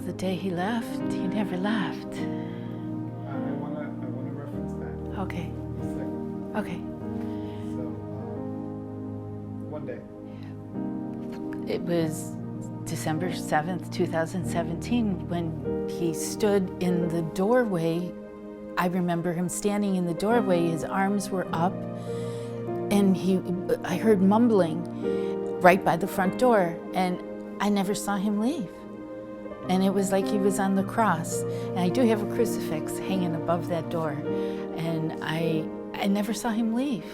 the day he left, he never left. I wanna reference that. Okay. A second. Okay. So, one day. It was December 7th, 2017, when he stood in the doorway. I remember him standing in the doorway, his arms were up, and I heard mumbling right by the front door, and I never saw him leave. And it was like he was on the cross. And I do have a crucifix hanging above that door, and I never saw him leave.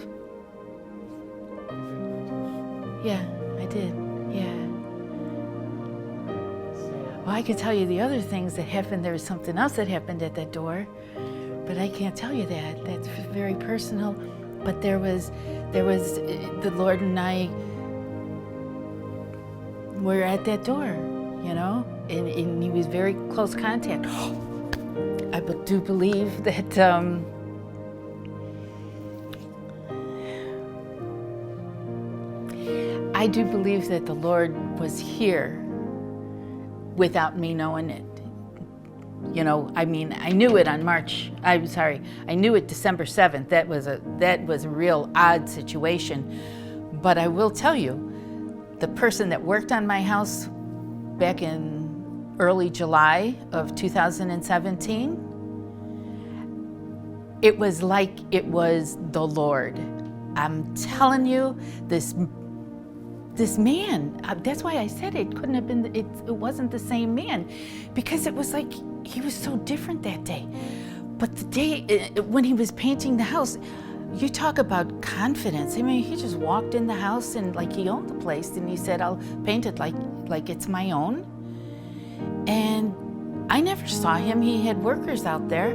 Yeah, I did, yeah. Well, I could tell you the other things that happened. There was something else that happened at that door, but I can't tell you that. That's very personal. But there was the Lord and I were at that door, you know, and he was very close contact. I do believe that I do believe that the Lord was here without me knowing it. You know, I mean, I knew it on I knew it December 7th. That was a real odd situation. But I will tell you, the person that worked on my house back in early July of 2017, it was like it was the Lord. I'm telling you, this man, that's why I said it couldn't have been, it wasn't the same man, because it was like he was so different that day. But the day when he was painting the house, you talk about confidence. I mean, he just walked in the house and like he owned the place, and he said, I'll paint it like it's my own. And I never saw him. He had workers out there.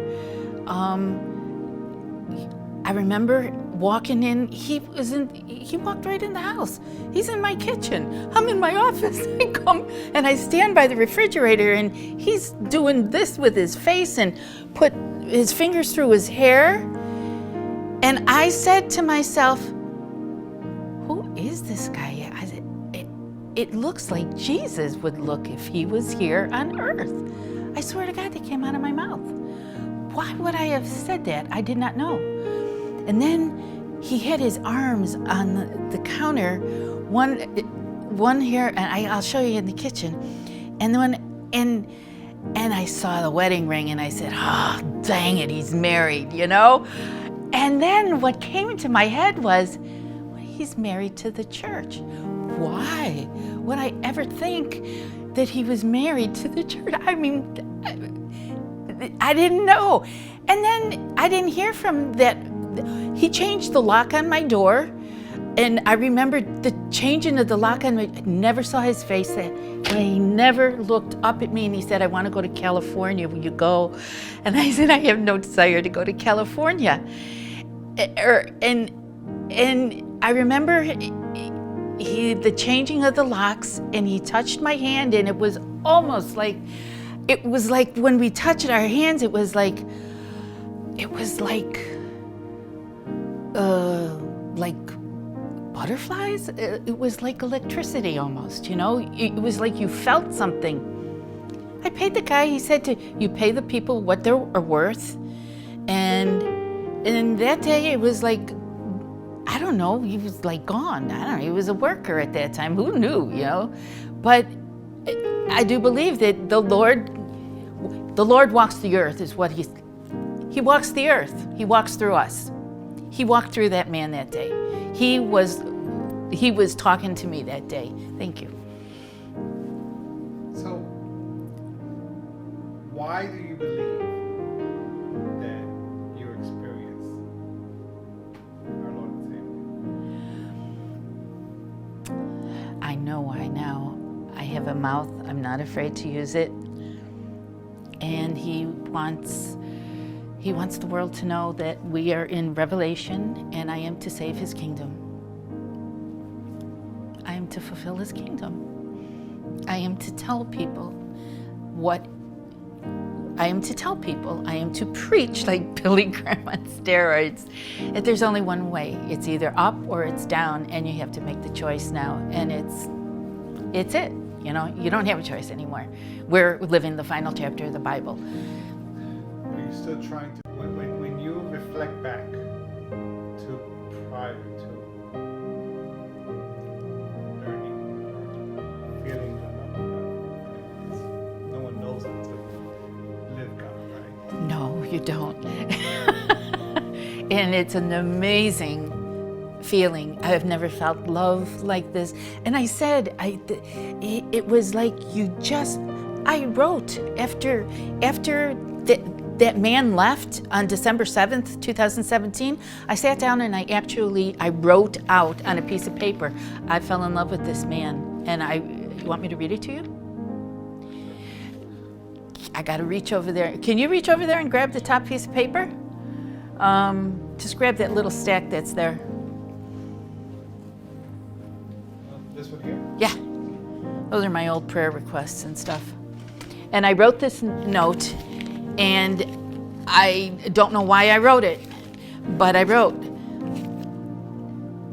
I remember walking in, he walked right in the house. He's in my kitchen. I'm in my office. I come and I stand by the refrigerator, and he's doing this with his face and put his fingers through his hair. And I said to myself, who is this guy? I said, it looks like Jesus would look if he was here on earth. I swear to God, that came out of my mouth. Why would I have said that? I did not know. And then he had his arms on the counter, one here, and I'll show you in the kitchen. And I saw the wedding ring, and I said, oh, dang it, he's married, you know? And then what came into my head was, well, he's married to the church. Why would I ever think that he was married to the church? I mean, I didn't know. And then I didn't hear from that. He changed the lock on my door, and I remember the changing of the lock on my, I never saw his face. He never looked up at me, and he said, I want to go to California, will you go? And I said, I have no desire to go to California. And I remember the changing of the locks, and he touched my hand, and it was almost like, when we touched our hands, it was like butterflies. It was like electricity almost, you know? It was like you felt something. I paid the guy, he said you pay the people what they're worth. And that day it was like, I don't know, he was like gone. I don't know, he was a worker at that time. Who knew, you know? But I do believe that the Lord walks the earth is what he walks the earth. He walks through us. He walked through that man that day. He was talking to me that day. Thank you. So, why do you believe that you experience our Lord and Savior? I know why now. I have a mouth. I'm not afraid to use it. And he wants the world to know that we are in Revelation, and I am to save his kingdom. I am to fulfill his kingdom. I am to tell people I am to preach like Billy Graham on steroids, that there's only one way. It's either up or it's down, and you have to make the choice now. And it's it. You know, you don't have a choice anymore. We're living the final chapter of the Bible. Are you still trying to, when you reflect back to prior to learning or feeling the love of God, no one knows until you live God, right? No, you don't. And it's an amazing feeling. I have never felt love like this. And I said, it was like I wrote after that man left on December 7th, 2017, I sat down and I wrote out on a piece of paper, I fell in love with this man. And you want me to read it to you? I got to reach over there. Can you reach over there and grab the top piece of paper? Just grab that little stack that's there. This one here? Yeah, those are my old prayer requests and stuff. And I wrote this note, and I don't know why I wrote it, but I wrote,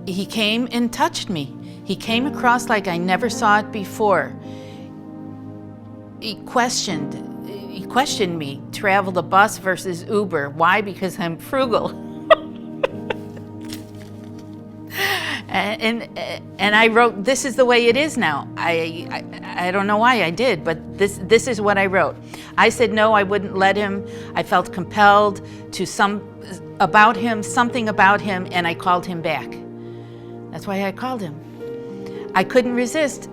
he came and touched me. He came across like I never saw it before. He questioned me, travel the bus versus Uber. Why? Because I'm frugal. And I wrote, this is the way it is now. I don't know why I did, but this is what I wrote. I said no, I wouldn't let him. I felt compelled to something about him, and I called him back. That's why I called him. I couldn't resist.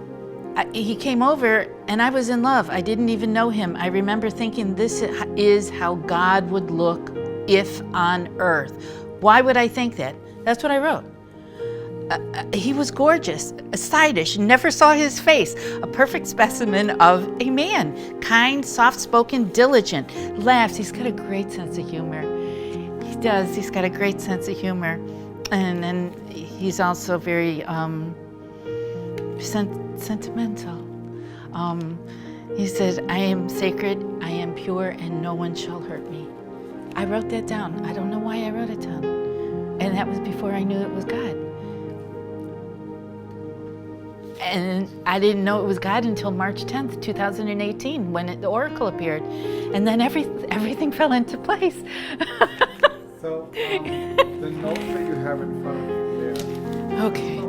He came over, and I was in love. I didn't even know him. I remember thinking, this is how God would look if on earth. Why would I think that? That's what I wrote. He was gorgeous, stylish, never saw his face, a perfect specimen of a man, kind, soft-spoken, diligent, laughs. He's got a great sense of humor. He does. He's got a great sense of humor. And then he's also very sentimental. He said, I am sacred, I am pure, and no one shall hurt me. I wrote that down. I don't know why I wrote it down. And that was before I knew it was God. And I didn't know it was God until March 10th, 2018, when the oracle appeared. And then everything fell into place. So, the note that you have in front of you there. Okay.